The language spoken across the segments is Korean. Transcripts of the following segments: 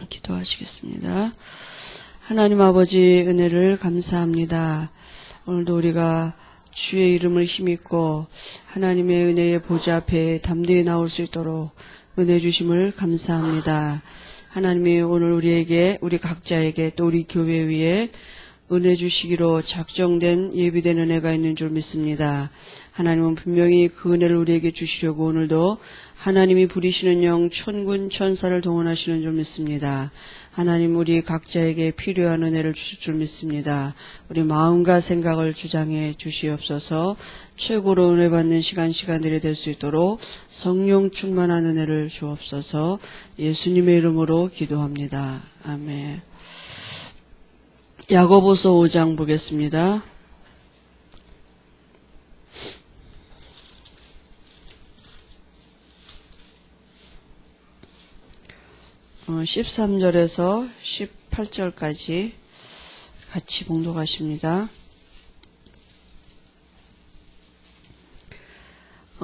기도하시겠습니다. 하나님 아버지 은혜를 감사합니다. 오늘도 우리가 주의 이름을 힘입고 하나님의 은혜의 보좌 앞에 담대히 나올 수 있도록 은혜 주심을 감사합니다. 하나님이 오늘 우리 각자에게 또 우리 교회 위에 은혜 주시기로 작정된 예비된 은혜가 있는 줄 믿습니다. 하나님은 분명히 그 은혜를 우리에게 주시려고 오늘도 하나님이 부리시는 영 천군 천사를 동원하시는 줄 믿습니다. 하나님 우리 각자에게 필요한 은혜를 주실 줄 믿습니다. 우리 마음과 생각을 주장해 주시옵소서. 최고로 은혜 받는 시간들이 될 수 있도록 성령 충만한 은혜를 주옵소서. 예수님의 이름으로 기도합니다. 아멘. 야고보서 5장 보겠습니다. 13절에서 18절까지 같이 봉독하십니다.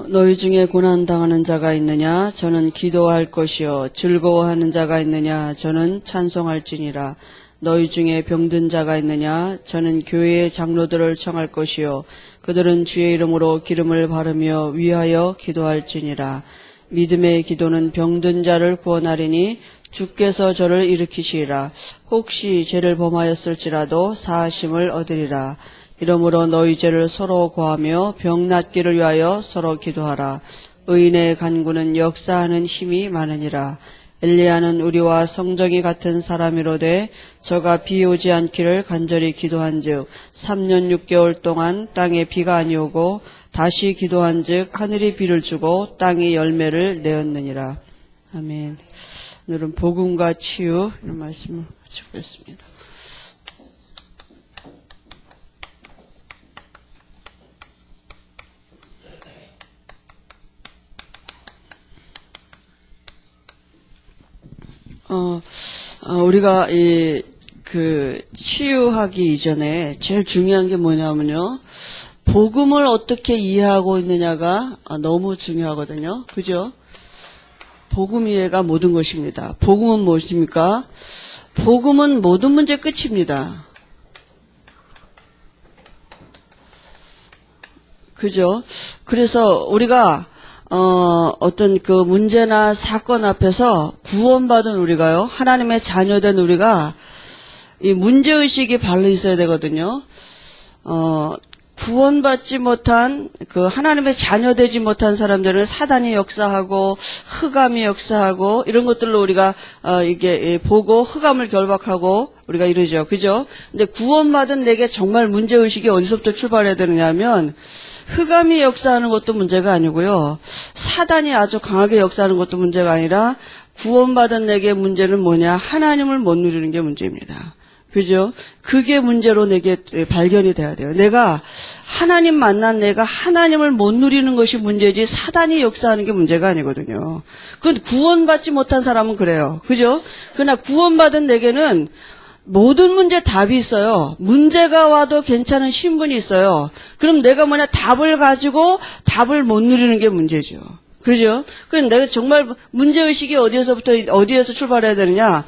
너희 중에 고난당하는 자가 있느냐? 저는 기도할 것이요. 즐거워하는 자가 있느냐? 저는 찬송할지니라. 너희 중에 병든 자가 있느냐? 저는 교회의 장로들을 청할 것이요. 그들은 주의 이름으로 기름을 바르며 위하여 기도할지니라. 믿음의 기도는 병든 자를 구원하리니 주께서 저를 일으키시리라. 혹시 죄를 범하였을지라도 사하심을 얻으리라. 이러므로 너희 죄를 서로 고하며 병 낫기를 위하여 서로 기도하라. 의인의 간구는 역사하는 힘이 많으니라. 엘리야는 우리와 성정이 같은 사람이로되 저가 비 오지 않기를 간절히 기도한즉 3년 6개월 동안 땅에 비가 아니오고 다시 기도한즉 하늘이 비를 주고 땅이 열매를 내었느니라. 아멘. 오늘은 복음과 치유 이런 말씀을 같이 보겠습니다. 우리가 치유하기 이전에 제일 중요한 게 뭐냐면요. 복음을 어떻게 이해하고 있느냐가 너무 중요하거든요. 그죠? 복음 이해가 모든 것입니다. 복음은 무엇입니까? 복음은 모든 문제 끝입니다. 그죠? 그래서 우리가 어떤 그 문제나 사건 앞에서 구원받은 우리가요, 하나님의 자녀된 우리가 이 문제의식이 발로 있어야 되거든요. 구원받지 못한, 하나님의 자녀되지 못한 사람들은 사단이 역사하고, 흑암이 역사하고, 이런 것들로 우리가, 보고, 흑암을 결박하고, 우리가 이러죠. 그죠? 근데 구원받은 내게 정말 문제의식이 어디서부터 출발해야 되느냐 하면, 흑암이 역사하는 것도 문제가 아니고요. 사단이 아주 강하게 역사하는 것도 문제가 아니라, 구원받은 내게 문제는 뭐냐? 하나님을 못 누리는 게 문제입니다. 그죠? 그게 문제로 내게 발견이 돼야 돼요. 내가 하나님 만난 내가 하나님을 못 누리는 것이 문제지 사단이 역사하는 게 문제가 아니거든요. 그건 구원받지 못한 사람은 그래요. 그죠? 그러나 구원받은 내게는 모든 문제 답이 있어요. 문제가 와도 괜찮은 신분이 있어요. 그럼 내가 답을 가지고 답을 못 누리는 게 문제죠. 그죠? 그럼 내가 정말 문제의식이 어디에서 출발해야 되느냐?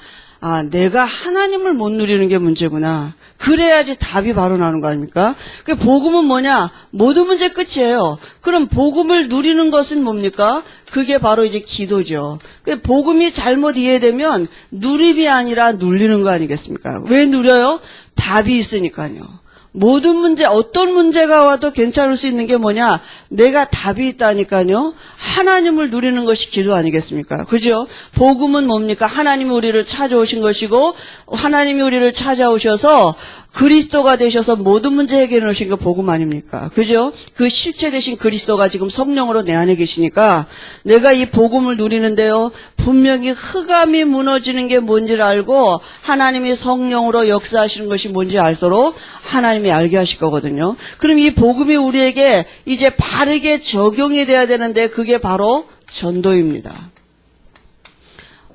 내가 하나님을 못 누리는 게 문제구나. 그래야지 답이 바로 나오는 거 아닙니까? 그 복음은 뭐냐? 모든 문제 끝이에요. 그럼 복음을 누리는 것은 뭡니까? 그게 바로 이제 기도죠. 그 복음이 잘못 이해되면 누림이 아니라 눌리는 거 아니겠습니까? 왜 누려요? 답이 있으니까요. 모든 문제, 어떤 문제가 와도 괜찮을 수 있는 게 뭐냐? 내가 답이 있다니까요. 하나님을 누리는 것이 기도 아니겠습니까? 그죠? 복음은 뭡니까? 하나님이 우리를 찾아오신 것이고, 하나님이 우리를 찾아오셔서 그리스도가 되셔서 모든 문제 해결해 놓으신 거 복음 아닙니까? 그죠? 그 실체 되신 그리스도가 지금 성령으로 내 안에 계시니까 내가 이 복음을 누리는데요. 분명히 흑암이 무너지는 게 뭔지를 알고 하나님이 성령으로 역사하시는 것이 뭔지 알도록 하나님이 알게 하실 거거든요. 그럼 이 복음이 우리에게 이제 바르게 적용이 돼야 되는데 그게 바로 전도입니다.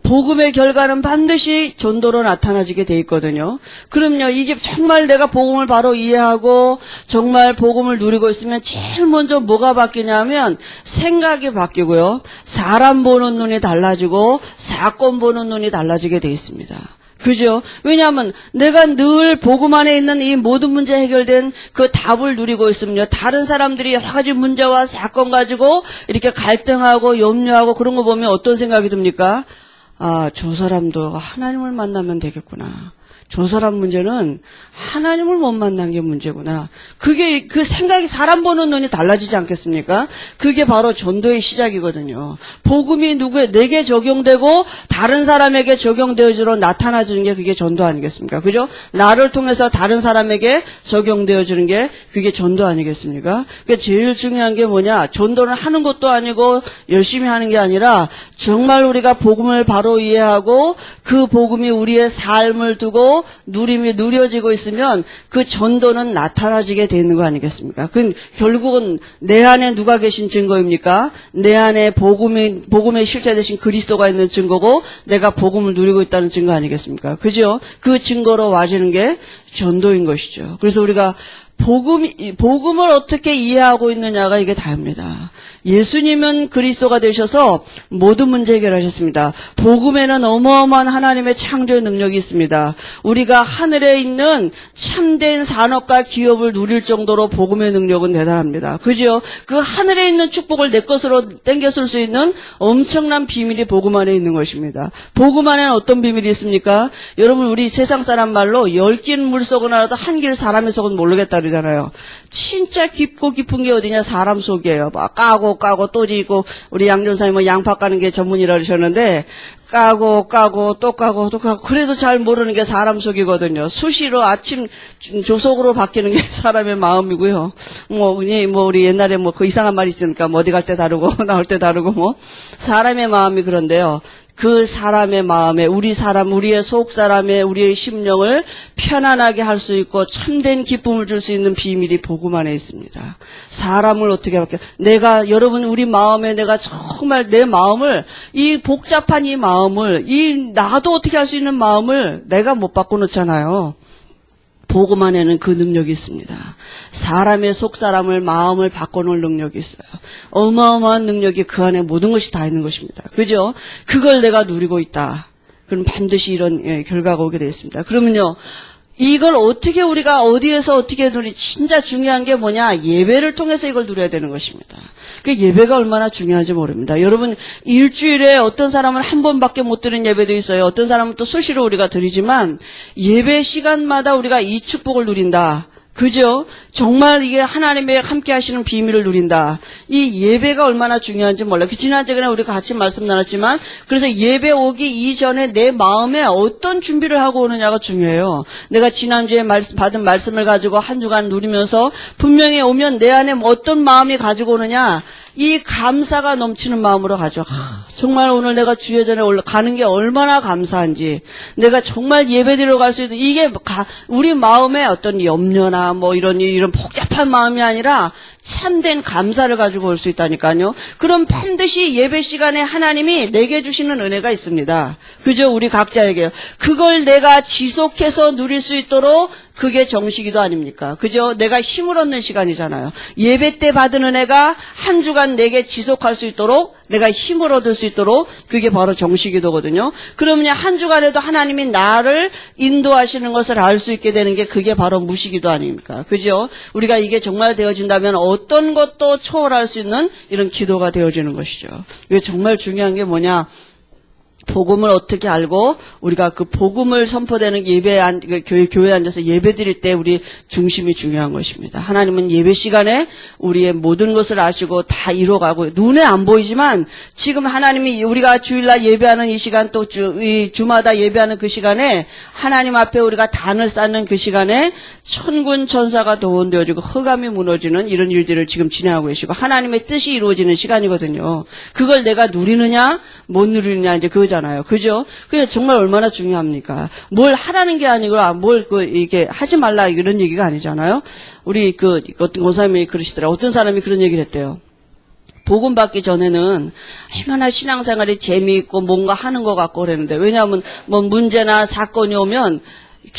복음의 결과는 반드시 전도로 나타나지게 돼 있거든요. 그럼요, 이게 정말 내가 복음을 바로 이해하고 정말 복음을 누리고 있으면 제일 먼저 뭐가 바뀌냐면 생각이 바뀌고요. 사람 보는 눈이 달라지고 사건 보는 눈이 달라지게 돼 있습니다. 그죠? 왜냐하면 내가 늘 복음 안에 있는 이 모든 문제 해결된 그 답을 누리고 있으면요. 다른 사람들이 여러 가지 문제와 사건 가지고 이렇게 갈등하고 염려하고 그런 거 보면 어떤 생각이 듭니까? 아, 저 사람도 하나님을 만나면 되겠구나. 저 사람 문제는 하나님을 못 만난 게 문제구나. 그게 그 생각이 사람 보는 눈이 달라지지 않겠습니까? 그게 바로 전도의 시작이거든요. 복음이 내게 적용되고 다른 사람에게 적용되어지로 나타나지는 게 그게 전도 아니겠습니까? 그죠? 나를 통해서 다른 사람에게 적용되어지는 게 그게 전도 아니겠습니까? 그러니까 제일 중요한 게 뭐냐? 전도를 하는 것도 아니고 열심히 하는 게 아니라 정말 우리가 복음을 바로 이해하고 그 복음이 우리의 삶을 두고 누림이 누려지고 있으면 그 전도는 나타나지게 되는 거 아니겠습니까? 그 결국은 내 안에 누가 계신 증거입니까? 내 안에 복음의 실체되신 그리스도가 있는 증거고 내가 복음을 누리고 있다는 증거 아니겠습니까? 그죠? 그 증거로 와지는 게 전도인 것이죠. 그래서 우리가 복음을 어떻게 이해하고 있느냐가 이게 다입니다. 예수님은 그리스도가 되셔서 모든 문제 해결하셨습니다. 복음에는 어마어마한 하나님의 창조의 능력이 있습니다. 우리가 하늘에 있는 참된 산업과 기업을 누릴 정도로 복음의 능력은 대단합니다. 그죠? 그 하늘에 있는 축복을 내 것으로 땡겨쓸 수 있는 엄청난 비밀이 복음 안에 있는 것입니다. 복음 안에는 어떤 비밀이 있습니까? 여러분, 우리 세상 사람 말로 10길 물속은 알아도 한 길 사람의 속은 모르겠다 그러잖아요. 진짜 깊고 깊은 게 어디냐? 사람 속이에요. 막 까고 또 지고, 우리 양전사님은 양파 까는 게 전문이라 그러셨는데, 까고 또 까고 그래도 잘 모르는 게 사람 속이거든요. 수시로 아침 조속으로 바뀌는 게 사람의 마음이고요. 우리 옛날에 그 이상한 말이 있으니까 어디 갈 때 다르고 나올 때 다르고 사람의 마음이 그런데요. 그 사람의 마음에 우리의 속사람의 우리의 심령을 편안하게 할 수 있고 참된 기쁨을 줄 수 있는 비밀이 복음 안에 있습니다. 사람을 어떻게 바뀌어? 여러분 우리 마음에 내가 정말 내 마음을 이 복잡한 이 마음을 나도 어떻게 할 수 있는 마음을 내가 못 바꿔놓잖아요. 복음 안에는 그 능력이 있습니다. 사람의 속사람을 마음을 바꿔놓을 능력이 있어요. 어마어마한 능력이 그 안에 모든 것이 다 있는 것입니다. 그죠? 그걸 내가 누리고 있다. 그럼 반드시 이런 결과가 오게 되어 있습니다. 그러면요. 이걸 우리가 어디에서 어떻게 진짜 중요한 게 뭐냐? 예배를 통해서 이걸 누려야 되는 것입니다. 그 예배가 얼마나 중요한지 모릅니다. 여러분, 일주일에 어떤 사람은 한 번밖에 못 드리는 예배도 있어요. 어떤 사람은 또 수시로 우리가 드리지만 예배 시간마다 우리가 이 축복을 누린다. 그죠? 정말 이게 하나님의 함께 하시는 비밀을 누린다. 이 예배가 얼마나 중요한지 몰라요. 지난주에 우리가 같이 말씀 나눴지만, 그래서 예배 오기 이전에 내 마음에 어떤 준비를 하고 오느냐가 중요해요. 내가 지난주에 받은 말씀을 가지고 한 주간 누리면서 분명히 오면 내 안에 어떤 마음이 가지고 오느냐, 이 감사가 넘치는 마음으로 가죠. 정말 오늘 내가 주의 전에 가는 게 얼마나 감사한지, 내가 정말 예배드리러 갈 수 있는, 이게 우리 마음에 어떤 염려나 이런 복잡한 마음이 아니라 참된 감사를 가지고 올 수 있다니까요. 그럼 반드시 예배 시간에 하나님이 내게 주시는 은혜가 있습니다. 그죠? 우리 각자에게요. 그걸 내가 지속해서 누릴 수 있도록 그게 정식기도 아닙니까? 그죠? 내가 힘을 얻는 시간이잖아요. 예배 때 받은 은혜가 한 주간 내게 지속할 수 있도록, 내가 힘을 얻을 수 있도록 그게 바로 정식기도거든요. 그러면 한 주간에도 하나님이 나를 인도하시는 것을 알 수 있게 되는 게 그게 바로 무시기도 아닙니까? 그죠? 우리가 이게 정말 되어진다면 어떤 것도 초월할 수 있는 이런 기도가 되어지는 것이죠. 이게 정말 중요한 게 뭐냐? 복음을 어떻게 알고 우리가 그 복음을 선포되는 교회에 앉아서 예배 드릴 때 우리 중심이 중요한 것입니다. 하나님은 예배 시간에 우리의 모든 것을 아시고 다 이뤄가고 눈에 안 보이지만 지금 하나님이 우리가 주일날 예배하는 이 시간 또 주마다 예배하는 그 시간에 하나님 앞에 우리가 단을 쌓는 그 시간에 천군 천사가 동원되어지고 흑암이 무너지는 이런 일들을 지금 진행하고 계시고 하나님의 뜻이 이루어지는 시간이거든요. 그걸 내가 누리느냐 못 누리느냐 이제 그거잖아요. 그죠? 그게 정말 얼마나 중요합니까? 뭘 하라는 게 아니고 이게 하지 말라 이런 얘기가 아니잖아요. 우리 어떤 권사님이 그러시더라고요. 어떤 사람이 그런 얘기를 했대요. 복음 받기 전에는 얼마나 신앙생활이 재미있고 뭔가 하는 것 같고 그랬는데, 왜냐하면 뭐 문제나 사건이 오면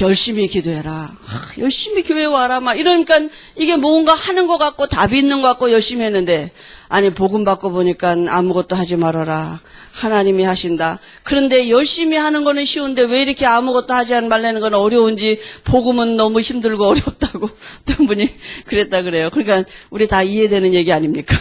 열심히 기도해라, 열심히 교회 와라, 막 이러니까 이게 뭔가 하는 것 같고 답이 있는 것 같고 열심히 했는데, 아니 복음 받고 보니까 아무것도 하지 말아라, 하나님이 하신다. 그런데 열심히 하는 거는 쉬운데 왜 이렇게 아무것도 하지 말라는 건 어려운지, 복음은 너무 힘들고 어렵다고 어떤 분이 그랬다 그래요. 그러니까 우리 다 이해되는 얘기 아닙니까?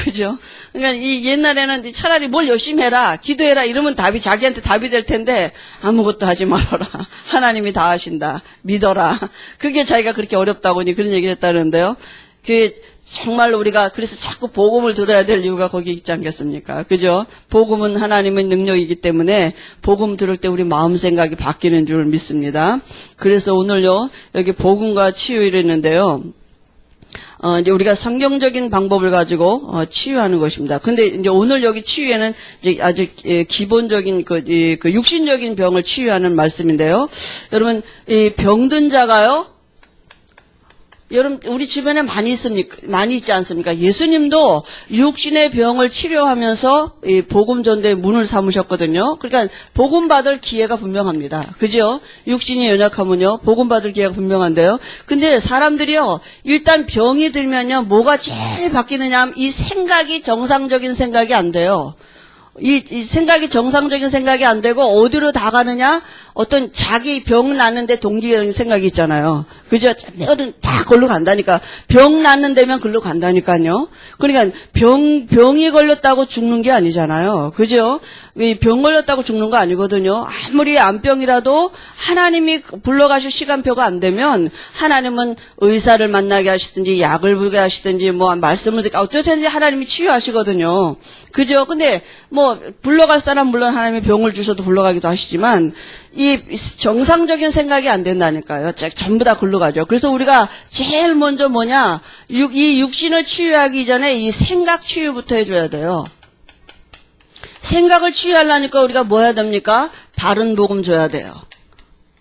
그죠? 그러니까 이 옛날에는 차라리 뭘 열심히 해라, 기도해라 이러면 답이, 자기한테 답이 될 텐데, 아무것도 하지 말아라, 하나님이 다 하신다, 믿어라. 그게 자기가 그렇게 어렵다고 그런 얘기를 했다는데요. 그 정말로 우리가 그래서 자꾸 복음을 들어야 될 이유가 거기 있지 않겠습니까? 그죠? 복음은 하나님의 능력이기 때문에 복음 들을 때 우리 마음 생각이 바뀌는 줄 믿습니다. 그래서 오늘요, 여기 복음과 치유 이랬는데요. 이제 우리가 성경적인 방법을 가지고 치유하는 것입니다. 근데 이제 오늘 여기 치유에는 이제 아주 기본적인 그 육신적인 병을 치유하는 말씀인데요. 여러분, 이 병든 자가요, 여러분, 우리 주변에 많이 있지 않습니까? 예수님도 육신의 병을 치료하면서 이 복음 전도의 문을 삼으셨거든요. 그러니까 복음 받을 기회가 분명합니다. 그죠? 육신이 연약하면요, 복음 받을 기회가 분명한데요. 근데 사람들이요, 일단 병이 들면요, 뭐가 제일 바뀌느냐 하면 이 생각이 정상적인 생각이 안 돼요. 이 생각이 정상적인 생각이 안 되고 어디로 다 가느냐? 어떤 자기 병 났는데 동기적인 생각이 있잖아요. 그죠? 다 걸로 간다니까. 병 났는 데면 걸로 간다니까요. 그러니까 병이 걸렸다고 죽는 게 아니잖아요. 그죠? 병 걸렸다고 죽는 거 아니거든요. 아무리 암병이라도 하나님이 불러가실 시간표가 안 되면 하나님은 의사를 만나게 하시든지 약을 부게 하시든지 뭐 말씀을 듣게 어떻게든지 하나님이 치유하시거든요. 그죠? 근데 뭐 불러갈 사람 물론 하나님이 병을 주셔도 불러가기도 하시지만 이 정상적인 생각이 안 된다니까요. 전부 다 글로 가죠. 그래서 우리가 제일 먼저 뭐냐, 이 육신을 치유하기 전에 이 생각 치유부터 해줘야 돼요. 생각을 치유하려니까 우리가 뭐 해야 됩니까? 바른 복음 줘야 돼요.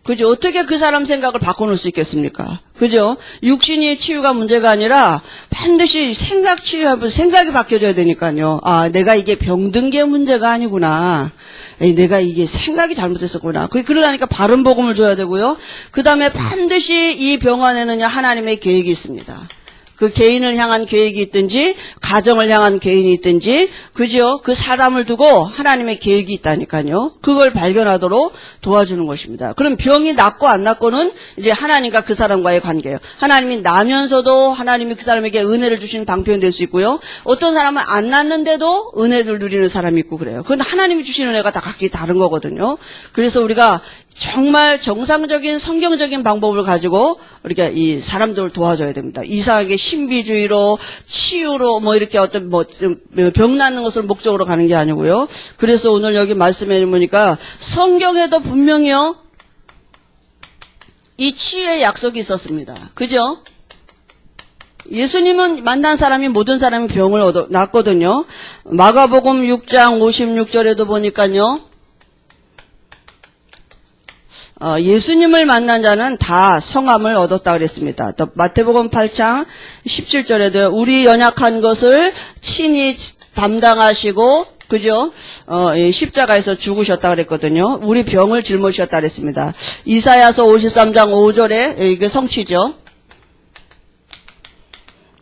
그죠? 어떻게 그 사람 생각을 바꿔놓을 수 있겠습니까? 그죠? 육신이 치유가 문제가 아니라 반드시 생각 치유하면 생각이 바뀌어져야 되니까요. 아, 내가 이게 병든 게 문제가 아니구나. 내가 이게 생각이 잘못했었구나. 그러려니까 바른 복음을 줘야 되고요. 그 다음에 반드시 이 병 안에는 하나님의 계획이 있습니다. 그 개인을 향한 계획이 있든지 가정을 향한 계획이 있든지, 그죠? 그 사람을 두고 하나님의 계획이 있다니까요. 그걸 발견하도록 도와주는 것입니다. 그럼 병이 낫고 안 낫고는 이제 하나님과 그 사람과의 관계예요. 하나님이 나면서도 하나님이 그 사람에게 은혜를 주시는 방편이 될 수 있고요. 어떤 사람은 안 낫는데도 은혜를 누리는 사람이 있고 그래요. 그건 하나님이 주시는 은혜가 다 각기 다른 거거든요. 그래서 우리가 정말 정상적인 성경적인 방법을 가지고 우리가 이 사람들을 도와줘야 됩니다. 이상하게 신비주의로 치유로 뭐 이렇게 어떤 뭐 병 낫는 것을 목적으로 가는 게 아니고요. 그래서 오늘 여기 말씀해 보니까 성경에도 분명히요, 이 치유의 약속이 있었습니다. 그죠? 예수님은 만난 사람이 모든 사람이 병을 낫거든요. 마가복음 6장 56절에도 보니까요, 예수님을 만난 자는 다 성함을 얻었다 그랬습니다. 또 마태복음 8장 17절에도 우리 연약한 것을 친히 담당하시고, 그죠? 십자가에서 죽으셨다 그랬거든요. 우리 병을 짊어지셨다 그랬습니다. 이사야서 53장 5절에 이게 성취죠.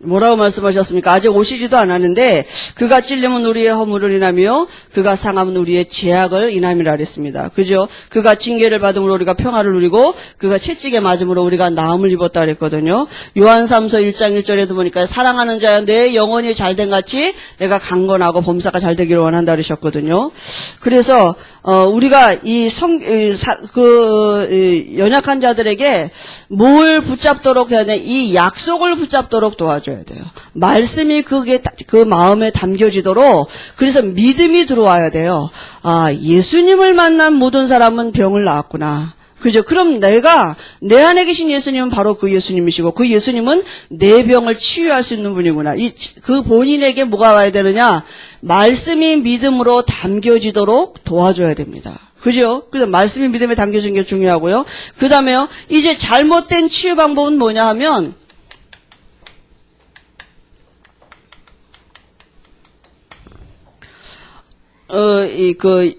뭐라고 말씀하셨습니까? 아직 오시지도 않았는데 그가 찔림은 우리의 허물을 인하며 그가 상함은 우리의 죄악을 인함이라 그랬습니다. 그죠? 그가 징계를 받음으로 우리가 평화를 누리고 그가 채찍에 맞음으로 우리가 나음을 입었다 그랬거든요. 요한삼서 1장 1절에도 보니까 사랑하는 자야 내 영혼이 잘된 같이 내가 강건하고 범사가 잘되기를 원한다 그러셨거든요. 그래서 우리가 연약한 자들에게 뭘 붙잡도록 해야 돼? 이 약속을 붙잡도록 도와줘야 돼요. 말씀이 그게 그 마음에 담겨지도록. 그래서 믿음이 들어와야 돼요. 아, 예수님을 만난 모든 사람은 병을 낳았구나. 그죠? 그럼 내가 내 안에 계신 예수님은 바로 그 예수님이시고 그 예수님은 내 병을 치유할 수 있는 분이구나. 그 본인에게 뭐가 와야 되느냐? 말씀이 믿음으로 담겨지도록 도와줘야 됩니다. 그죠? 그래서 말씀이 믿음에 담겨지는 게 중요하고요. 그 다음에요, 이제 잘못된 치유 방법은 뭐냐 하면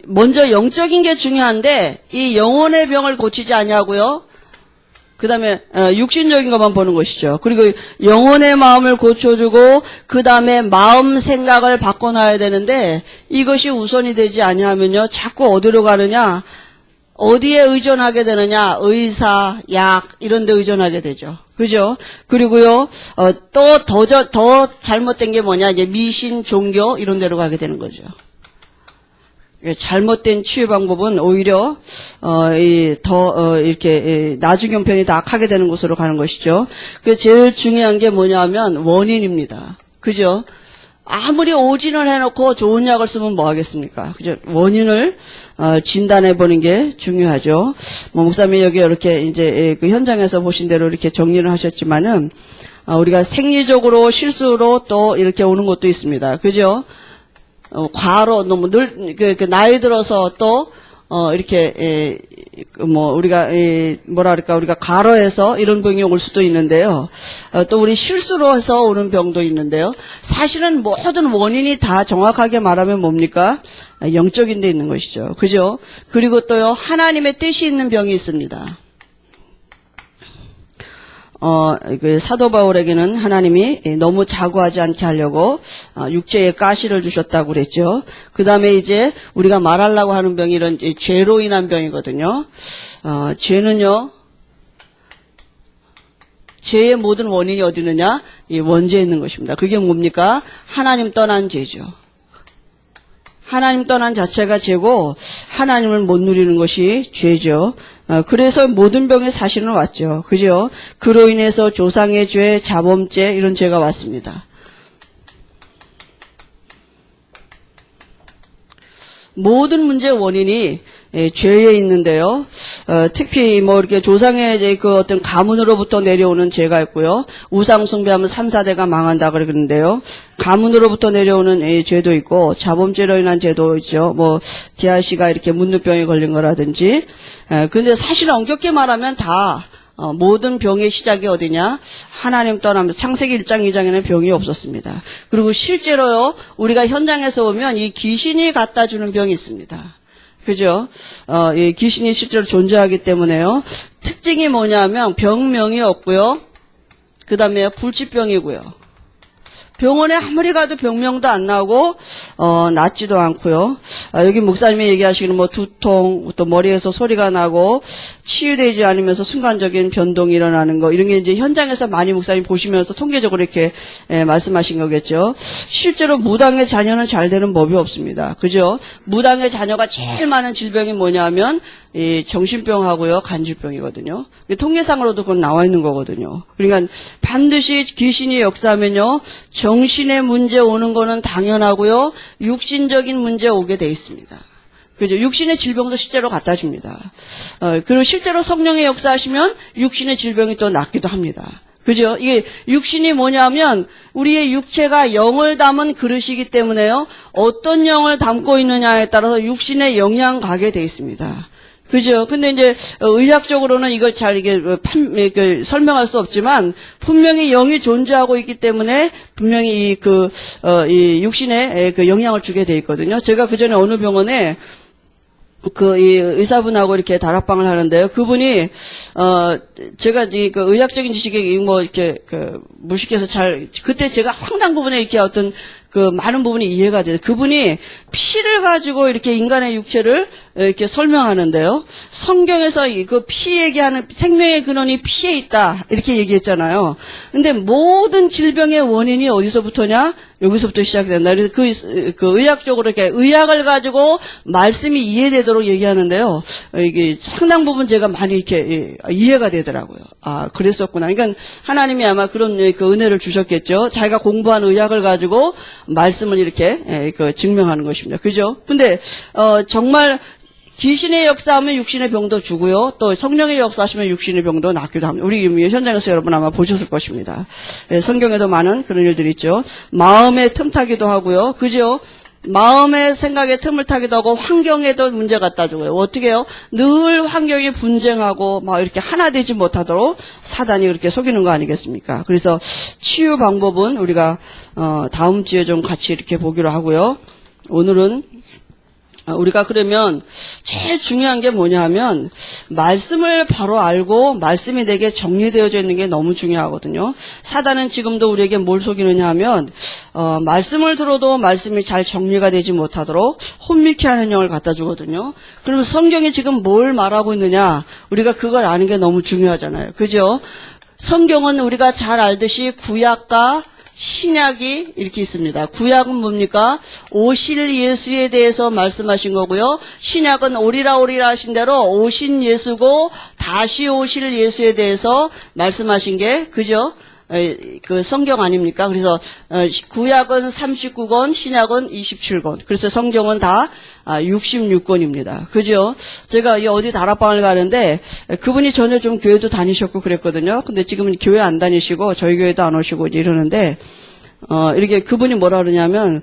먼저 영적인 게 중요한데, 이 영혼의 병을 고치지 아니하고요. 그 다음에, 육신적인 것만 보는 것이죠. 그리고 영혼의 마음을 고쳐주고, 그 다음에 마음 생각을 바꿔놔야 되는데, 이것이 우선이 되지 아니하면요. 자꾸 어디로 가느냐? 어디에 의존하게 되느냐? 의사, 약, 이런 데 의존하게 되죠. 그죠? 그리고요, 더 잘못된 게 뭐냐? 이제 미신, 종교, 이런 데로 가게 되는 거죠. 잘못된 치유 방법은 오히려 이렇게 나중 형편이 더 악하게 되는 곳으로 가는 것이죠. 그 제일 중요한 게 뭐냐면 원인입니다. 그죠? 아무리 오진을 해놓고 좋은 약을 쓰면 뭐 하겠습니까? 그죠? 원인을 진단해 보는 게 중요하죠. 목사님이 여기 이렇게 이제 그 현장에서 보신 대로 이렇게 정리를 하셨지만은 우리가 생리적으로 실수로 또 이렇게 오는 것도 있습니다. 그죠? 과로 너무 나이 들어서 또 이렇게 우리가 우리가 과로해서 이런 병이 올 수도 있는데요. 또 우리 실수로 해서 오는 병도 있는데요. 사실은 모든 원인이 다 정확하게 말하면 뭡니까? 영적인 데 있는 것이죠. 그죠? 그리고 또요, 하나님의 뜻이 있는 병이 있습니다. 사도 바울에게는 하나님이 너무 자고하지 않게 하려고 육체에 가시를 주셨다고 그랬죠. 그 다음에 이제 우리가 말하려고 하는 병이 이런 죄로 인한 병이거든요. 죄는요, 죄의 모든 원인이 어디 있느냐? 이 원죄에 있는 것입니다. 그게 뭡니까? 하나님 떠난 죄죠. 하나님 떠난 자체가 죄고 하나님을 못 누리는 것이 죄죠. 그래서 모든 병의 사실은 왔죠. 그죠? 그로 인해서 조상의 죄, 자범죄 이런 죄가 왔습니다. 모든 문제의 원인이 죄에 있는데요. 특히 이렇게 조상의 어떤 가문으로부터 내려오는 죄가 있고요. 우상 숭배하면 3, 4대가 망한다 그러는데요. 가문으로부터 내려오는 죄도 있고 자범죄로 인한 죄도 있죠. 기아 씨가 이렇게 문둥병에 걸린 거라든지. 근데 사실 엄격히 말하면 다 모든 병의 시작이 어디냐? 하나님 떠나면서 창세기 1장 2장에는 병이 없었습니다. 그리고 실제로요, 우리가 현장에서 보면 이 귀신이 갖다 주는 병이 있습니다. 그죠? 이 귀신이 실제로 존재하기 때문에요. 특징이 뭐냐면 병명이 없고요. 그 다음에 불치병이고요. 병원에 아무리 가도 병명도 안 나오고 낫지도 않고요. 여기 목사님이 얘기하시는 두통, 또 머리에서 소리가 나고 치유되지 않으면서 순간적인 변동이 일어나는 거, 이런 게 이제 현장에서 많이 목사님 보시면서 통계적으로 이렇게 말씀하신 거겠죠. 실제로 무당의 자녀는 잘 되는 법이 없습니다. 그죠? 무당의 자녀가 제일 많은 질병이 뭐냐면 이 정신병하고요, 간질병이거든요. 통계상으로도 그건 나와 있는 거거든요. 그러니까 반드시 귀신이 역사하면요, 정신의 문제 오는 거는 당연하고요, 육신적인 문제 오게 돼 있습니다. 그죠? 육신의 질병도 실제로 갖다 줍니다. 그리고 실제로 성령의 역사하시면 육신의 질병이 또 낫기도 합니다. 그죠? 이게 육신이 뭐냐면 우리의 육체가 영을 담은 그릇이기 때문에요, 어떤 영을 담고 있느냐에 따라서 육신의 영향 가게 돼 있습니다. 그죠? 근데 이제 의학적으로는 이걸 잘 설명할 수 없지만 분명히 영이 존재하고 있기 때문에 분명히 이 육신에 그 영향을 주게 돼 있거든요. 제가 그 전에 어느 병원에 이 의사분하고 이렇게 다락방을 하는데요. 그분이 제가 의학적인 지식에 이렇게 무식해서 그때 제가 상당 부분에 이렇게 어떤 많은 부분이 이해가 돼요. 그분이 피를 가지고 이렇게 인간의 육체를 이렇게 설명하는데요. 성경에서 피 얘기하는 생명의 근원이 피에 있다, 이렇게 얘기했잖아요. 근데 모든 질병의 원인이 어디서부터냐? 여기서부터 시작된다. 그래서 그 의학적으로 이렇게 의학을 가지고 말씀이 이해되도록 얘기하는데요. 이게 상당 부분 제가 많이 이렇게 이해가 되더라고요. 아, 그랬었구나. 그러니까 하나님이 아마 그런 은혜를 주셨겠죠. 자기가 공부한 의학을 가지고 말씀을 이렇게 증명하는 것입니다. 그죠? 근데 정말 귀신의 역사하면 육신의 병도 주고요. 또 성령의 역사하시면 육신의 병도 낫기도 합니다. 우리 현장에서 여러분 아마 보셨을 것입니다. 성경에도 많은 그런 일들이 있죠. 마음에 틈타기도 하고요. 그죠? 마음의 생각에 틈을 타기도 하고 환경에도 문제 갖다 주고요. 어떻게 해요? 늘 환경이 분쟁하고 이렇게 하나 되지 못하도록 사단이 그렇게 속이는 거 아니겠습니까? 그래서 치유 방법은 우리가 다음 주에 좀 같이 이렇게 보기로 하고요. 오늘은 우리가 그러면 제일 중요한 게 뭐냐 하면 말씀을 바로 알고 말씀이 내게 정리되어져 있는 게 너무 중요하거든요. 사단은 지금도 우리에게 뭘 속이느냐 하면 말씀을 들어도 말씀이 잘 정리가 되지 못하도록 혼미케 하는 영을 갖다 주거든요. 그러면 성경이 지금 뭘 말하고 있느냐, 우리가 그걸 아는 게 너무 중요하잖아요. 그죠? 성경은 우리가 잘 알듯이 구약과 신약이 이렇게 있습니다. 구약은 뭡니까? 오실 예수에 대해서 말씀하신 거고요. 신약은 오리라 하신 대로 오신 예수고 다시 오실 예수에 대해서 말씀하신 게, 그죠? 그 성경 아닙니까? 그래서 구약은 39권, 신약은 27권. 그래서 성경은 다 66권입니다. 그죠? 제가 어디 다락방을 가는데 그분이 전에 좀 교회도 다니셨고 그랬거든요. 근데 지금은 교회 안 다니시고 저희 교회도 안 오시고 이제 이러는데 이렇게 그분이 뭐라 그러냐면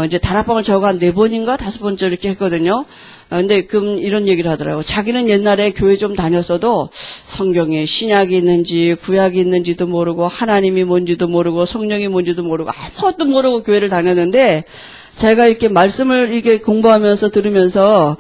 이제 다락방을 저가 한 4번인가 5번째 이렇게 했거든요. 근데 그럼 이런 얘기를 하더라고요. 자기는 옛날에 교회 좀 다녔어도 성경에 신약이 있는지 구약이 있는지도 모르고 하나님이 뭔지도 모르고 성령이 뭔지도 모르고 아무것도 모르고 교회를 다녔는데 제가 이렇게 말씀을 이렇게 공부하면서 들으면서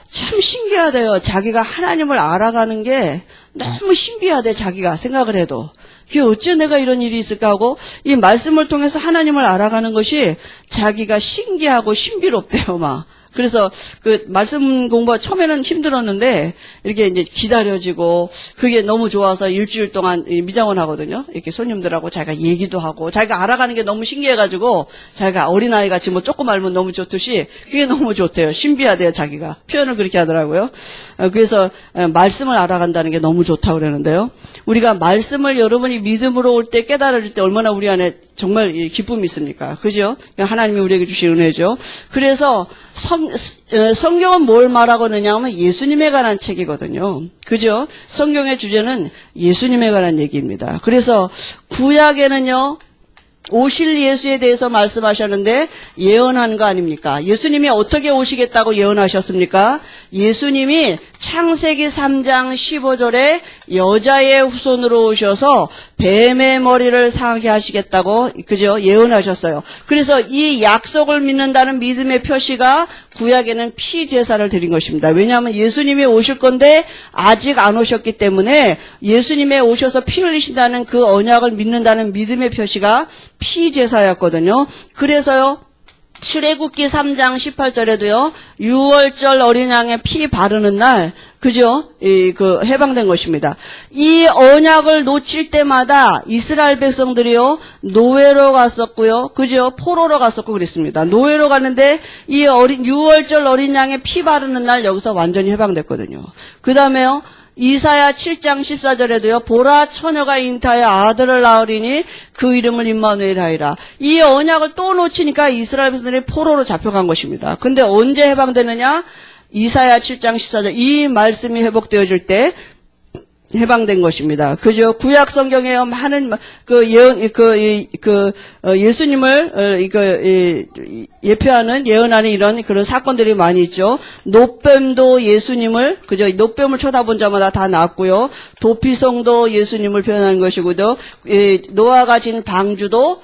참 신기하대요. 자기가 하나님을 알아가는 게 너무 신비하대, 자기가 생각을 해도. 그게 어째 내가 이런 일이 있을까 하고 이 말씀을 통해서 하나님을 알아가는 것이 자기가 신기하고 신비롭대요, 막. 그래서 그 말씀 공부가 처음에는 힘들었는데 이렇게 이제 기다려지고 그게 너무 좋아서 일주일 동안 미장원 하거든요. 이렇게 손님들하고 자기가 얘기도 하고 자기가 알아가는 게 너무 신기해가지고 자기가 어린아이 같이 뭐 조금 알면 너무 좋듯이 그게 너무 좋대요. 신비하대요, 자기가. 표현을 그렇게 하더라고요. 그래서 말씀을 알아간다는 게 너무 좋다고 그러는데요. 우리가 말씀을 여러분이 믿음으로 올 때 깨달을 때 얼마나 우리 안에 정말 기쁨이 있습니까? 그죠? 하나님이 우리에게 주신 은혜죠. 그래서 성경은 뭘 말하고 있느냐 하면 예수님에 관한 책이거든요. 그죠? 성경의 주제는 예수님에 관한 얘기입니다. 그래서 구약에는요, 오실 예수에 대해서 말씀하셨는데 예언한 거 아닙니까? 예수님이 어떻게 오시겠다고 예언하셨습니까? 예수님이 창세기 3장 15절에 여자의 후손으로 오셔서 뱀의 머리를 상하게 하시겠다고, 그죠? 예언하셨어요. 그래서 이 약속을 믿는다는 믿음의 표시가 구약에는 피 제사를 드린 것입니다. 왜냐하면 예수님이 오실 건데 아직 안 오셨기 때문에 예수님이 오셔서 피 흘리신다는 그 언약을 믿는다는 믿음의 표시가 피 제사였거든요. 그래서요, 출애굽기 3장 18절에도요, 6월절 어린 양의 피 바르는 날, 그죠? 해방된 것입니다. 이 언약을 놓칠 때마다 이스라엘 백성들이요, 노예로 갔었고요, 그죠? 포로로 갔었고 그랬습니다. 노예로 갔는데 이 6월절 어린 양의 피 바르는 날 여기서 완전히 해방됐거든요. 그 다음에요, 이사야 7장 14절에도요. 보라 처녀가 잉타하여 아들을 낳으리니 그 이름을 임마누엘 하리라. 이 언약을 또 놓치니까 이스라엘 백성들이 포로로 잡혀간 것입니다. 근데 언제 해방되느냐? 이사야 7장 14절 이 말씀이 회복되어질 때 해방된 것입니다. 그죠? 구약 성경에 많은 예수님을 예표하는 예언하는 이런 그런 사건들이 많이 있죠. 노뱀도 예수님을, 그죠? 노뱀을 쳐다본 자마다 다 낫고요. 도피성도 예수님을 표현하는 것이고요. 노아가 진 방주도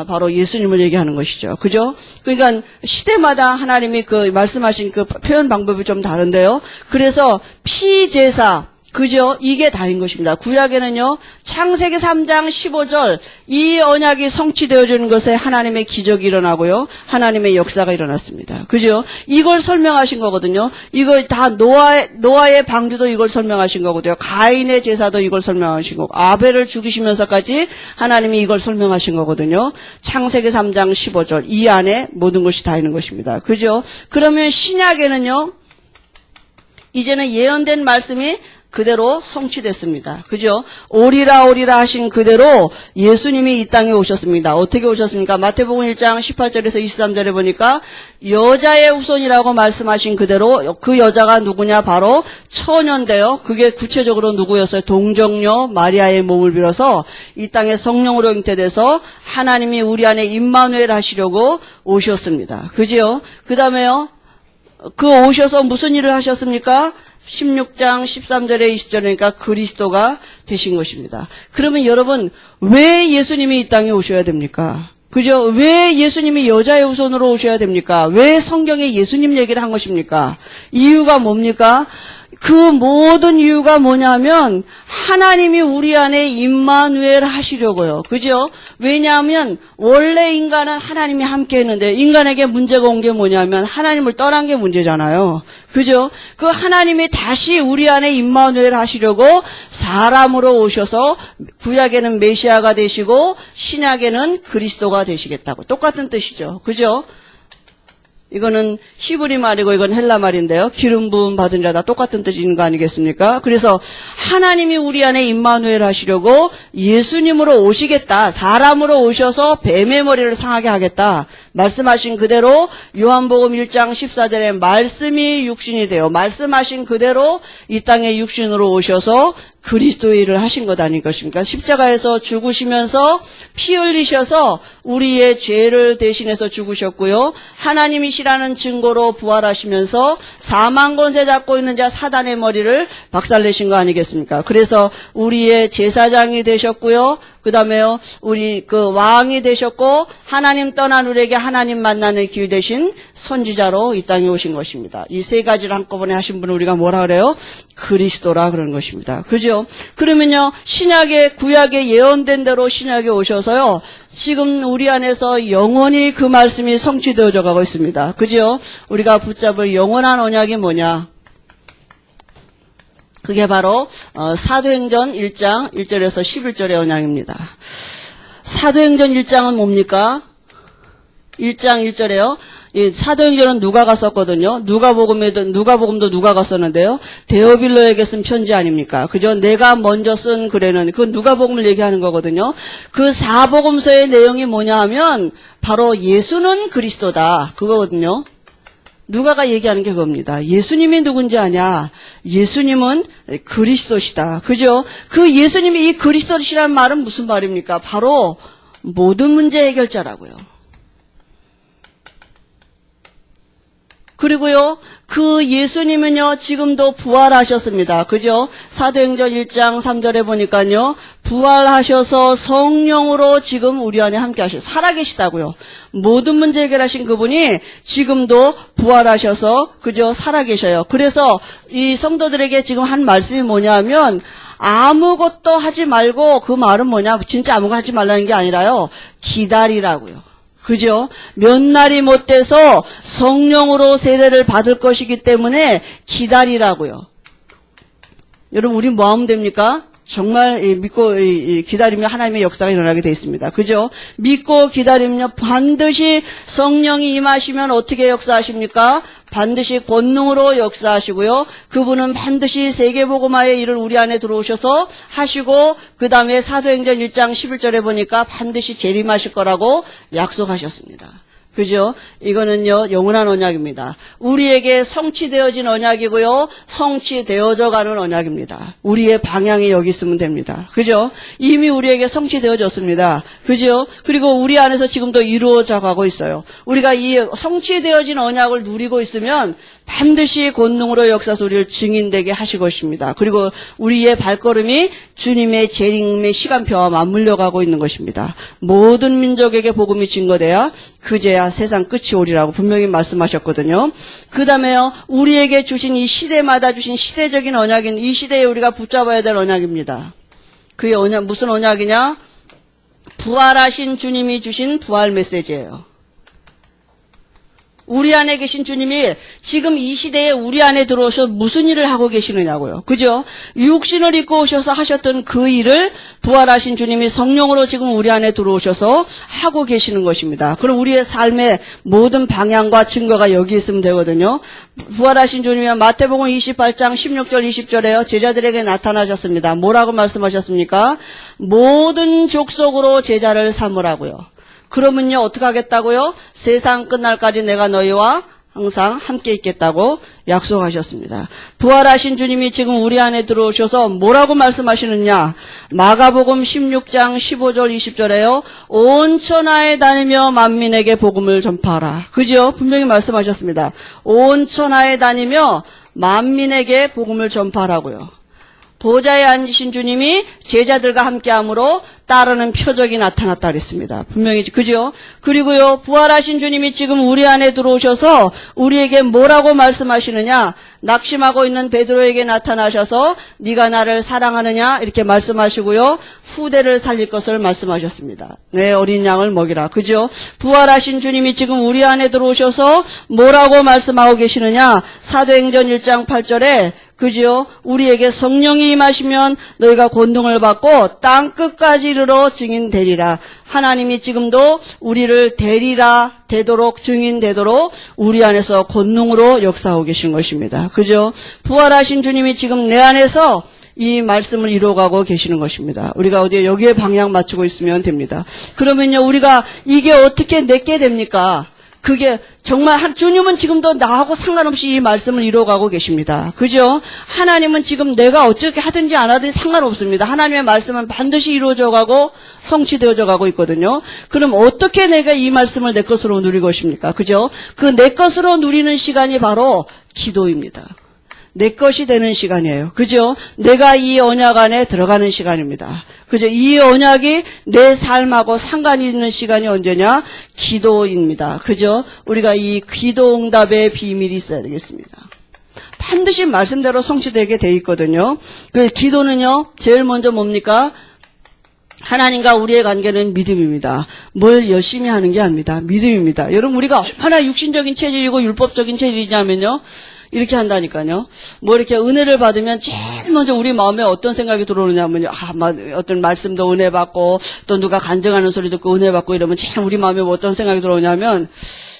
바로 예수님을 얘기하는 것이죠. 그죠? 그러니까 시대마다 하나님이 그 말씀하신 그 표현 방법이 좀 다른데요. 그래서 피제사, 그죠? 이게 다인 것입니다. 구약에는요, 창세기 3장 15절, 이 언약이 성취되어지는 것에 하나님의 기적이 일어나고요, 하나님의 역사가 일어났습니다. 그죠? 이걸 설명하신 거거든요. 이거 다 노아의 방주도 이걸 설명하신 거거든요. 가인의 제사도 이걸 설명하신 거고, 아벨을 죽이시면서까지 하나님이 이걸 설명하신 거거든요. 창세기 3장 15절, 이 안에 모든 것이 다 있는 것입니다. 그죠? 그러면 신약에는요, 이제는 예언된 말씀이 그대로 성취됐습니다. 그죠? 오리라 하신 그대로 예수님이 이 땅에 오셨습니다. 어떻게 오셨습니까? 마태복음 1장 18절에서 23절에 보니까 여자의 후손이라고 말씀하신 그대로 그 여자가 누구냐? 바로 처녀인데요. 그게 구체적으로 누구였어요? 동정녀 마리아의 몸을 빌어서 이 땅에 성령으로 잉태돼서 하나님이 우리 안에 임마누엘 하시려고 오셨습니다. 그죠? 그 다음에요. 그 오셔서 무슨 일을 하셨습니까? 16장 13절에 20절이니까 그리스도가 되신 것입니다. 그러면 여러분 왜 예수님이 이 땅에 오셔야 됩니까? 그죠? 왜 예수님이 여자의 후손으로 오셔야 됩니까? 왜 성경에 예수님 얘기를 한 것입니까? 이유가 뭡니까? 그 모든 이유가 뭐냐면 하나님이 우리 안에 임마누엘 하시려고요. 그죠? 왜냐하면 원래 인간은 하나님이 함께 했는데 인간에게 문제가 온 게 뭐냐면 하나님을 떠난 게 문제잖아요. 그죠? 그 하나님이 다시 우리 안에 임마누엘 하시려고 사람으로 오셔서 구약에는 메시아가 되시고 신약에는 그리스도가 되시겠다고. 똑같은 뜻이죠. 그죠? 이거는 히브리 말이고 이건 헬라 말인데요. 기름 부음 받은 자다 똑같은 뜻인 거 아니겠습니까? 그래서 하나님이 우리 안에 임마누엘 하시려고 예수님으로 오시겠다. 사람으로 오셔서 뱀의 머리를 상하게 하겠다. 말씀하신 그대로 요한복음 1장 14절에 말씀이 육신이 되어 말씀하신 그대로 이 땅에 육신으로 오셔서 그리스도의 일을 하신 것 아닌 것입니까? 십자가에서 죽으시면서 피 흘리셔서 우리의 죄를 대신해서 죽으셨고요. 하나님이시라는 증거로 부활하시면서 사망 권세 잡고 있는 자 사단의 머리를 박살내신 거 아니겠습니까? 그래서 우리의 제사장이 되셨고요. 그 다음에요, 우리 그 왕이 되셨고, 하나님 떠난 우리에게 하나님 만나는 길 대신 선지자로 이 땅에 오신 것입니다. 이 세 가지를 한꺼번에 하신 분을 우리가 뭐라 그래요? 그리스도라 그러는 것입니다. 그죠? 그러면요, 신약의, 구약에 예언된 대로 신약에 오셔서요, 지금 우리 안에서 영원히 그 말씀이 성취되어져 가고 있습니다. 그죠? 우리가 붙잡을 영원한 언약이 뭐냐? 그게 바로 사도행전 1장 1절에서 11절의 언약입니다. 사도행전 1장은 뭡니까? 1장 1절에요. 이 사도행전은 누가가 썼거든요. 누가복음도 누가가 썼는데요. 데오빌로에게 쓴 편지 아닙니까? 그죠? 내가 먼저 쓴 글에는 그 누가복음을 얘기하는 거거든요. 그 사복음서의 내용이 뭐냐 하면 바로 예수는 그리스도다. 그거거든요. 누가가 얘기하는 게 그겁니다. 예수님이 누군지 아냐? 예수님은 그리스도시다. 그죠? 그 예수님이 이 그리스도시라는 말은 무슨 말입니까? 바로 모든 문제 해결자라고요. 그리고요, 그 예수님은요, 지금도 부활하셨습니다. 그죠? 사도행전 1장 3절에 보니까요, 부활하셔서 성령으로 지금 우리 안에 함께 하셔. 살아계시다고요. 모든 문제 해결하신 그분이 지금도 부활하셔서, 그죠? 살아계셔요. 그래서 이 성도들에게 지금 한 말씀이 뭐냐 하면, 아무것도 하지 말고, 그 말은 뭐냐, 진짜 아무것도 하지 말라는 게 아니라요, 기다리라고요. 그죠? 몇 날이 못 돼서 성령으로 세례를 받을 것이기 때문에 기다리라고요. 여러분, 우리 뭐 하면 됩니까? 정말 믿고 기다리면 하나님의 역사가 일어나게 되어 있습니다. 그죠? 믿고 기다리면 반드시 성령이 임하시면 어떻게 역사하십니까? 반드시 권능으로 역사하시고요. 그분은 반드시 세계복음화의 일을 우리 안에 들어오셔서 하시고 그 다음에 사도행전 1장 11절에 보니까 반드시 재림하실 거라고 약속하셨습니다. 그죠? 이거는요, 영원한 언약입니다. 우리에게 성취되어진 언약이고요, 성취되어져 가는 언약입니다. 우리의 방향이 여기 있으면 됩니다. 그죠? 이미 우리에게 성취되어졌습니다. 그죠? 그리고 우리 안에서 지금도 이루어져 가고 있어요. 우리가 이 성취되어진 언약을 누리고 있으면 반드시 권능으로 역사서 우리를 증인되게 하실 것입니다. 그리고 우리의 발걸음이 주님의 재림의 시간표와 맞물려 가고 있는 것입니다. 모든 민족에게 복음이 증거돼야 그제야 세상 끝이 오리라고 분명히 말씀하셨거든요. 그 다음에요, 우리에게 주신 이 시대마다 주신 시대적인 언약인 이 시대에 우리가 붙잡아야 될 언약입니다. 그게 언약, 무슨 언약이냐? 부활하신 주님이 주신 부활 메시지예요. 우리 안에 계신 주님이 지금 이 시대에 우리 안에 들어오셔서 무슨 일을 하고 계시느냐고요. 그죠? 육신을 입고 오셔서 하셨던 그 일을 부활하신 주님이 성령으로 지금 우리 안에 들어오셔서 하고 계시는 것입니다. 그럼 우리의 삶의 모든 방향과 증거가 여기 있으면 되거든요. 부활하신 주님이 마태복음 28장 16절 20절에요. 제자들에게 나타나셨습니다. 뭐라고 말씀하셨습니까? 모든 족속으로 제자를 삼으라고요. 그러면요, 어떻게 하겠다고요? 세상 끝날까지 내가 너희와 항상 함께 있겠다고 약속하셨습니다. 부활하신 주님이 지금 우리 안에 들어오셔서 뭐라고 말씀하시느냐? 마가복음 16장 15절 20절에요. 온 천하에 다니며 만민에게 복음을 전파하라. 그죠? 분명히 말씀하셨습니다. 온 천하에 다니며 만민에게 복음을 전파하라고요. 보좌에 앉으신 주님이 제자들과 함께함으로 따르는 표적이 나타났다 그랬습니다. 분명히 그죠? 그리고요, 부활하신 주님이 지금 우리 안에 들어오셔서 우리에게 뭐라고 말씀하시느냐? 낙심하고 있는 베드로에게 나타나셔서 네가 나를 사랑하느냐? 이렇게 말씀하시고요, 후대를 살릴 것을 말씀하셨습니다. 내 어린 양을 먹이라. 그죠? 부활하신 주님이 지금 우리 안에 들어오셔서 뭐라고 말씀하고 계시느냐? 사도행전 1장 8절에 그죠? 우리에게 성령이 임하시면 너희가 권능을 받고 땅 끝까지 이르러 증인 되리라. 하나님이 지금도 우리를 되도록 증인 되도록 우리 안에서 권능으로 역사하고 계신 것입니다. 그죠? 부활하신 주님이 지금 내 안에서 이 말씀을 이루어가고 계시는 것입니다. 우리가 어디에 여기에 방향 맞추고 있으면 됩니다. 그러면요, 우리가 이게 어떻게 내게 됩니까? 그게 정말 주님은 지금도 나하고 상관없이 이 말씀을 이루어가고 계십니다. 그죠? 하나님은 지금 내가 어떻게 하든지 안 하든지 상관없습니다. 하나님의 말씀은 반드시 이루어져 가고 성취되어져 가고 있거든요. 그럼 어떻게 내가 이 말씀을 내 것으로 누릴 것입니까? 그죠? 그 내 것으로 누리는 시간이 바로 기도입니다. 내 것이 되는 시간이에요. 그죠? 내가 이 언약 안에 들어가는 시간입니다. 그죠? 이 언약이 내 삶하고 상관이 있는 시간이 언제냐? 기도입니다. 그죠? 우리가 이 기도 응답의 비밀이 있어야 되겠습니다. 반드시 말씀대로 성취되게 돼 있거든요. 그 기도는요, 제일 먼저 뭡니까? 하나님과 우리의 관계는 믿음입니다. 뭘 열심히 하는 게 아닙니다. 믿음입니다. 여러분, 우리가 얼마나 육신적인 체질이고 율법적인 체질이냐면요, 이렇게 한다니까요. 뭐 이렇게 은혜를 받으면 제일 먼저 우리 마음에 어떤 생각이 들어오냐면요. 어떤 말씀도 은혜 받고 또 누가 간증하는 소리 듣고 은혜 받고 이러면 제일 우리 마음에 어떤 생각이 들어오냐면,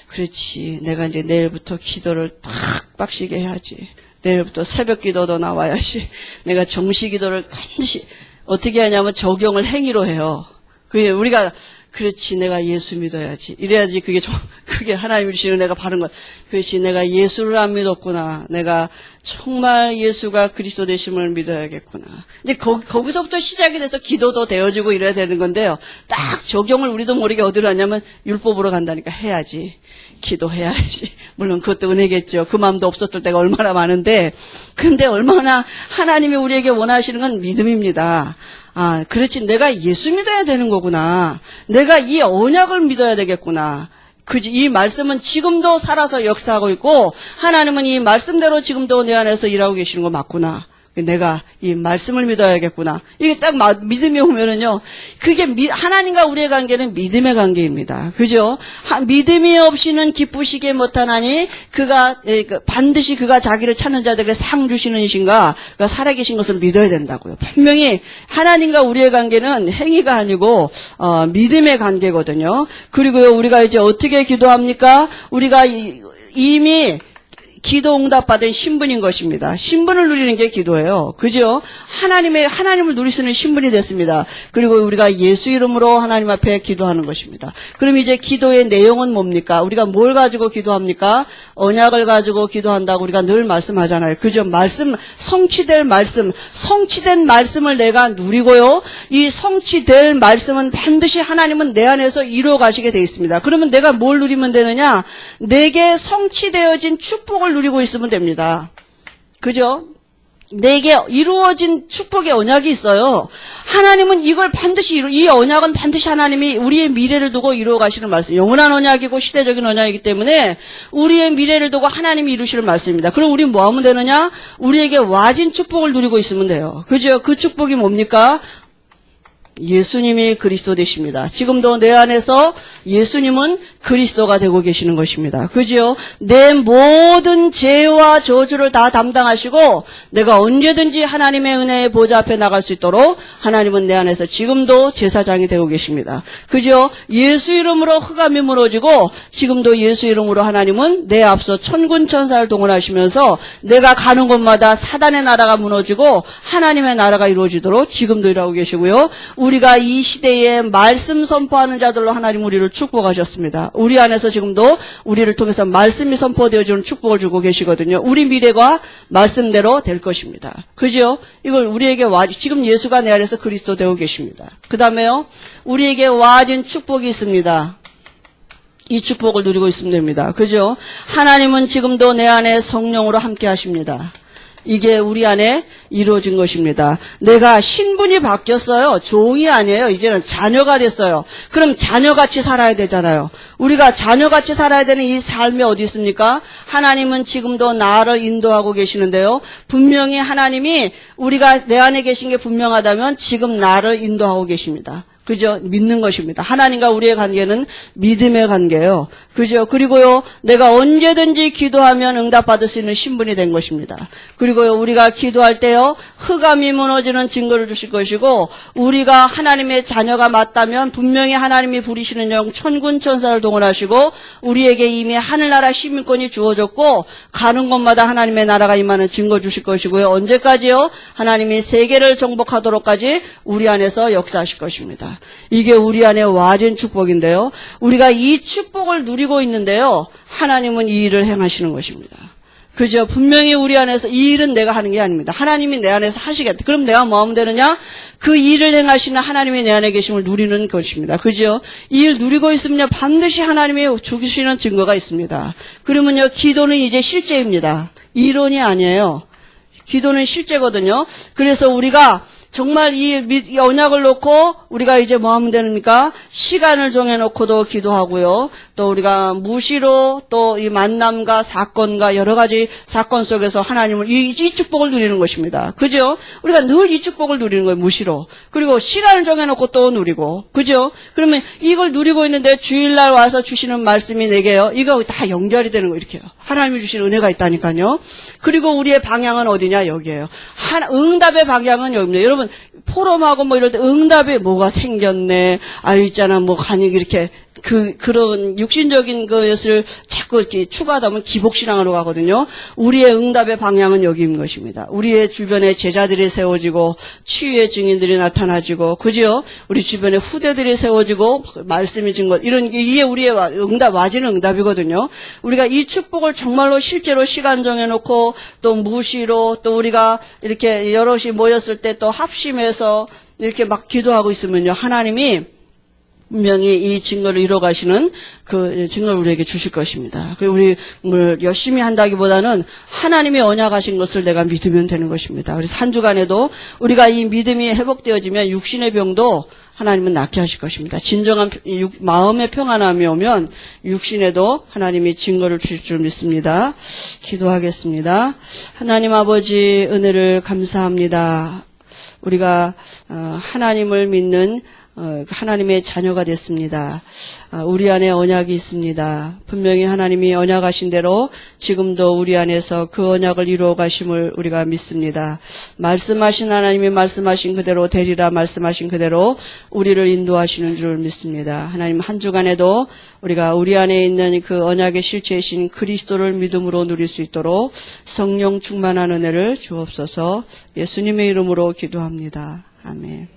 그렇지, 내가 이제 내일부터 기도를 탁 빡시게 해야지. 내일부터 새벽 기도도 나와야지. 내가 정시 기도를 반드시 어떻게 하냐면 적용을 행위로 해요. 그게 우리가 그렇지, 내가 예수 믿어야지. 이래야지 그게 하나님이 주시는 은혜가 바른 것. 그렇지, 내가 예수를 안 믿었구나. 내가 정말 예수가 그리스도 되심을 믿어야겠구나. 이제 거기서부터 시작이 돼서 기도도 되어지고 이래야 되는 건데요. 딱 적용을 우리도 모르게 어디로 하냐면 율법으로 간다니까 해야지. 기도해야지. 물론 그것도 은혜겠죠. 그 마음도 없었을 때가 얼마나 많은데, 근데 얼마나 하나님이 우리에게 원하시는 건 믿음입니다. 그렇지, 내가 예수 믿어야 되는 거구나. 내가 이 언약을 믿어야 되겠구나. 그지, 이 말씀은 지금도 살아서 역사하고 있고, 하나님은 이 말씀대로 지금도 내 안에서 일하고 계시는 거 맞구나. 내가 이 말씀을 믿어야겠구나. 이게 딱 믿음이 오면은요, 그게 하나님과 우리의 관계는 믿음의 관계입니다. 그죠? 믿음이 없이는 기쁘시게 못하나니 반드시 그가 자기를 찾는 자들에게 상 주시는 이신가, 그가 살아계신 것을 믿어야 된다고요. 분명히 하나님과 우리의 관계는 행위가 아니고 믿음의 관계거든요. 그리고요, 우리가 이제 어떻게 기도합니까? 우리가 이미 기도 응답받은 신분인 것입니다. 신분을 누리는 게 기도예요. 그죠? 하나님을 누릴 수 있는 신분이 됐습니다. 그리고 우리가 예수 이름으로 하나님 앞에 기도하는 것입니다. 그럼 이제 기도의 내용은 뭡니까? 우리가 뭘 가지고 기도합니까? 언약을 가지고 기도한다고 우리가 늘 말씀하잖아요. 그죠? 성취된 말씀을 내가 누리고요. 이 성취될 말씀은 반드시 하나님은 내 안에서 이루어 가시게 돼 있습니다. 그러면 내가 뭘 누리면 되느냐? 내게 성취되어진 축복을 누리고 있으면 됩니다. 그죠? 내게 이루어진 축복의 언약이 있어요. 하나님은 이걸 반드시 이 언약은 반드시 하나님이 우리의 미래를 두고 이루어 가시는 말씀. 영원한 언약이고 시대적인 언약이기 때문에 우리의 미래를 두고 하나님이 이루시는 말씀입니다. 그럼 우리 뭐 하면 되느냐? 우리에게 와진 축복을 누리고 있으면 돼요. 그죠? 그 축복이 뭡니까? 예수님이 그리스도 되십니다. 지금도 내 안에서 예수님은 그리스도가 되고 계시는 것입니다. 그죠? 내 모든 죄와 저주를 다 담당하시고 내가 언제든지 하나님의 은혜의 보좌 앞에 나갈 수 있도록 하나님은 내 안에서 지금도 제사장이 되고 계십니다. 그죠? 예수 이름으로 흑암이 무너지고 지금도 예수 이름으로 하나님은 내 앞서 천군 천사를 동원하시면서 내가 가는 곳마다 사단의 나라가 무너지고 하나님의 나라가 이루어지도록 지금도 일하고 계시고요. 우리가 이 시대에 말씀 선포하는 자들로 하나님 우리를 축복하셨습니다. 우리 안에서 지금도 우리를 통해서 말씀이 선포되어지는 축복을 주고 계시거든요. 우리 미래가 말씀대로 될 것입니다. 그죠? 이걸 우리에게 지금 예수가 내 안에서 그리스도 되고 계십니다. 그 다음에요, 우리에게 와진 축복이 있습니다. 이 축복을 누리고 있으면 됩니다. 그죠? 하나님은 지금도 내 안에 성령으로 함께 하십니다. 이게 우리 안에 이루어진 것입니다. 내가 신분이 바뀌었어요. 종이 아니에요. 이제는 자녀가 됐어요. 그럼 자녀같이 살아야 되잖아요. 우리가 자녀같이 살아야 되는 이 삶이 어디 있습니까? 하나님은 지금도 나를 인도하고 계시는데요. 분명히 하나님이 우리가 내 안에 계신 게 분명하다면 지금 나를 인도하고 계십니다. 그죠? 믿는 것입니다. 하나님과 우리의 관계는 믿음의 관계예요. 그죠? 그리고요, 내가 언제든지 기도하면 응답받을 수 있는 신분이 된 것입니다. 그리고요, 우리가 기도할 때요, 흑암이 무너지는 증거를 주실 것이고, 우리가 하나님의 자녀가 맞다면 분명히 하나님이 부리시는 영 천군 천사를 동원하시고, 우리에게 이미 하늘나라 시민권이 주어졌고, 가는 곳마다 하나님의 나라가 임하는 증거 주실 것이고요. 언제까지요? 하나님이 세계를 정복하도록까지 우리 안에서 역사하실 것입니다. 이게 우리 안에 와진 축복인데요. 우리가 이 축복을 누리고 있는데요. 하나님은 이 일을 행하시는 것입니다. 그죠? 분명히 우리 안에서 이 일은 내가 하는 게 아닙니다. 하나님이 내 안에서 하시겠다. 그럼 내가 뭐 하면 되느냐? 그 일을 행하시는 하나님이 내 안에 계심을 누리는 것입니다. 그죠? 이 일 누리고 있으면요. 반드시 하나님이 주시는 증거가 있습니다. 그러면요. 기도는 이제 실제입니다. 이론이 아니에요. 기도는 실제거든요. 그래서 우리가 정말 이 언약을 놓고 우리가 이제 뭐 하면 됩니까? 시간을 정해놓고도 기도하고요. 또 우리가 무시로 또 이 만남과 사건과 여러 가지 사건 속에서 하나님을 이 축복을 누리는 것입니다. 그죠? 우리가 늘 이 축복을 누리는 거예요. 무시로. 그리고 시간을 정해놓고 또 누리고. 그죠? 그러면 이걸 누리고 있는데 주일날 와서 주시는 말씀이 내게요. 이거 다 연결이 되는 거 이렇게요. 하나님이 주시는 은혜가 있다니까요. 그리고 우리의 방향은 어디냐? 여기에요. 응답의 방향은 여기입니다. 여러분 포럼하고 뭐 이럴 때 응답이 뭐가 생겼네. 아유 있잖아 뭐 간이 이렇게 그런 육신적인 것을 자꾸 이렇게 추가하다 보면 기복신앙으로 가거든요. 우리의 응답의 방향은 여기인 것입니다. 우리의 주변에 제자들이 세워지고 치유의 증인들이 나타나지고 그죠? 우리 주변에 후대들이 세워지고 말씀이 진 것 이런 이게 우리의 응답 와지는 응답이거든요. 우리가 이 축복을 정말로 실제로 시간 정해놓고 또 무시로 또 우리가 이렇게 여럿이 모였을 때 또 합심해서 이렇게 막 기도하고 있으면요. 하나님이 분명히 이 증거를 이뤄가시는 그 증거를 우리에게 주실 것입니다. 우리 뭘 열심히 한다기보다는 하나님이 언약하신 것을 내가 믿으면 되는 것입니다. 그래서 한 주간에도 우리가 이 믿음이 회복되어지면 육신의 병도 하나님은 낫게 하실 것입니다. 진정한 마음의 평안함이 오면 육신에도 하나님이 증거를 주실 줄 믿습니다. 기도하겠습니다. 하나님 아버지 은혜를 감사합니다. 우리가 하나님을 믿는 하나님의 자녀가 됐습니다. 우리 안에 언약이 있습니다. 분명히 하나님이 언약하신 대로 지금도 우리 안에서 그 언약을 이루어 가심을 우리가 믿습니다. 말씀하신 하나님이 말씀하신 그대로 되리라 말씀하신 그대로 우리를 인도하시는 줄 믿습니다. 하나님 한 주간에도 우리가 우리 안에 있는 그 언약의 실체이신 그리스도를 믿음으로 누릴 수 있도록 성령 충만한 은혜를 주옵소서. 예수님의 이름으로 기도합니다. 아멘.